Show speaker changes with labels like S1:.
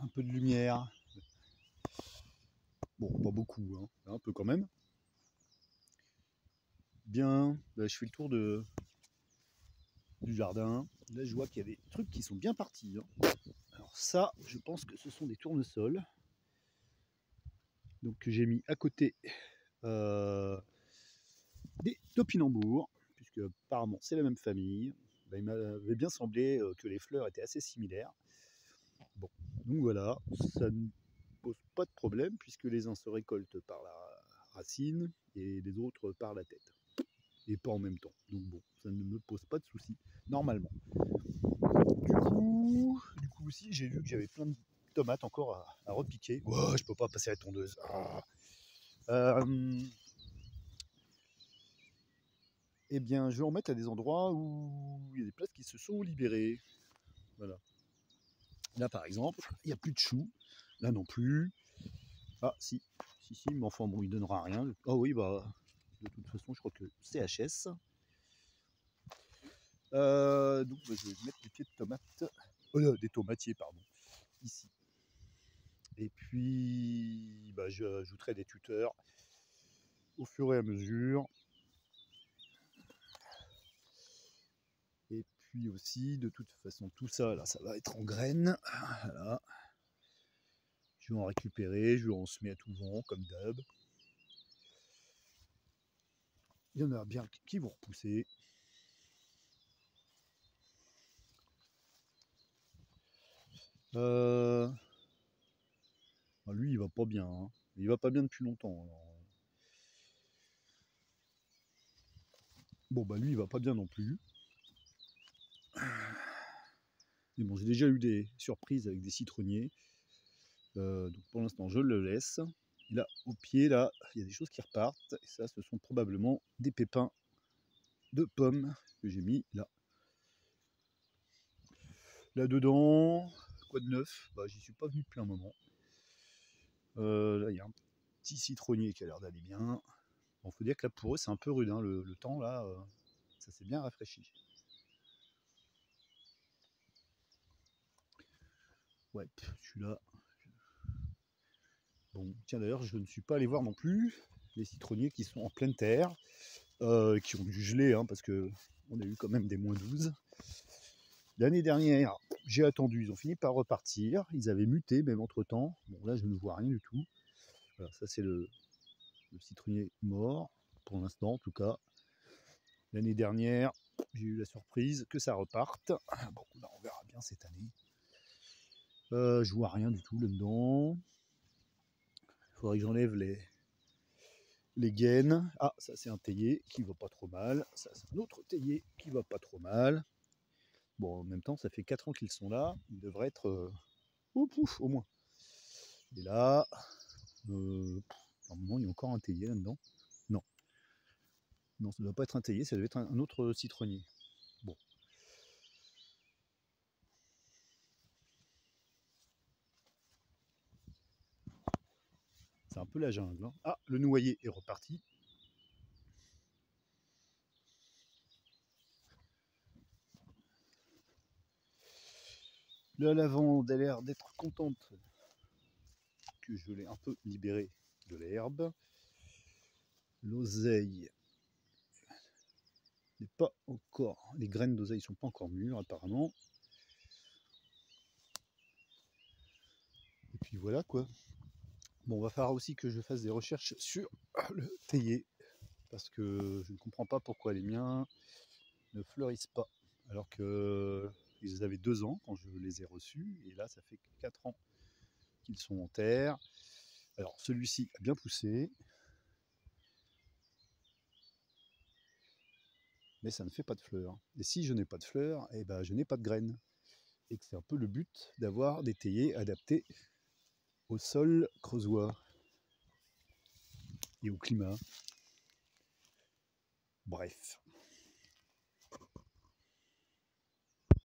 S1: un peu de lumière. Bon, pas beaucoup, hein, un peu quand même. Bien, là, je fais le tour du jardin. Là, je vois qu'il y a des trucs qui sont bien partis, hein. Alors ça, je pense que ce sont des tournesols. Donc que j'ai mis à côté des topinambours, puisque apparemment c'est la même famille. Ben, il m'avait bien semblé que les fleurs étaient assez similaires. Bon, donc voilà, ça ne pose pas de problème puisque les uns se récoltent par la racine et les autres par la tête. Et pas en même temps. Donc bon, ça ne me pose pas de soucis, normalement. Du coup aussi, j'ai vu que j'avais plein de tomates encore à repiquer. Oh, je peux pas passer la tondeuse. Eh bien, je vais en mettre à des endroits où il y a des places qui se sont libérées. Voilà. Là, par exemple, il n'y a plus de choux. Là non plus. Ah, si, mais enfin, bon, il ne donnera rien. Ah oui, bah, de toute façon, je crois que CHS. Donc, bah, je vais mettre des pieds de tomates. Des tomatiers, pardon. Ici. Et puis, bah, j'ajouterai des tuteurs au fur et à mesure. Et puis aussi, de toute façon, tout ça, là, ça va être en graines. Voilà. Je vais en récupérer, je vais en semer à tout vent, comme d'hab. Il y en a bien qui vont repousser. Lui, il va pas bien. Hein. Il va pas bien depuis longtemps. Alors. Bon, bah lui, il va pas bien non plus. Mais bon, j'ai déjà eu des surprises avec des citronniers. Donc pour l'instant, je le laisse. Et là, au pied, là, il y a des choses qui repartent. Et ça, ce sont probablement des pépins de pommes que j'ai mis là. Là-dedans, quoi de neuf? Bah, j'y suis pas venu depuis un moment. Là, il y a un petit citronnier qui a l'air d'aller bien. Bon, faut dire que là, pour eux, c'est un peu rude. Hein, le temps, là, ça s'est bien rafraîchi. Ouais, celui-là. Bon, tiens, d'ailleurs, je ne suis pas allé voir non plus les citronniers qui sont en pleine terre, qui ont dû geler, hein, parce que on a eu quand même des moins 12. L'année dernière, j'ai attendu, ils ont fini par repartir. Ils avaient muté, même entre-temps. Bon, là, je ne vois rien du tout. Voilà, ça, c'est le citronnier mort, pour l'instant, en tout cas. L'année dernière, j'ai eu la surprise que ça reparte. Bon, là, on verra bien cette année. Je vois rien du tout là-dedans. Il faudrait que j'enlève les gaines. Ah, ça c'est un théier qui va pas trop mal. Ça c'est un autre théier qui va pas trop mal. Bon, en même temps, ça fait 4 ans qu'ils sont là. Ils devraient être au moins. Et là, normalement, il y a encore un théier là-dedans. Non. Non, ça ne doit pas être un théier, ça doit être un autre citronnier. Bon. C'est un peu la jungle. Hein. Ah, le noyer est reparti. La lavande a l'air d'être contente que je l'ai un peu libérée de l'herbe. L'oseille n'est pas encore, les graines d'oseille sont pas encore mûres apparemment. Et puis voilà quoi. Bon, va falloir aussi que je fasse des recherches sur le théier parce que je ne comprends pas pourquoi les miens ne fleurissent pas alors que ils avaient 2 ans quand je les ai reçus et là ça fait 4 ans qu'ils sont en terre. Alors celui-ci a bien poussé, mais ça ne fait pas de fleurs. Et si je n'ai pas de fleurs, eh ben, je n'ai pas de graines. Et que c'est un peu le but d'avoir des théiers adaptés au sol creusois et au climat. Bref.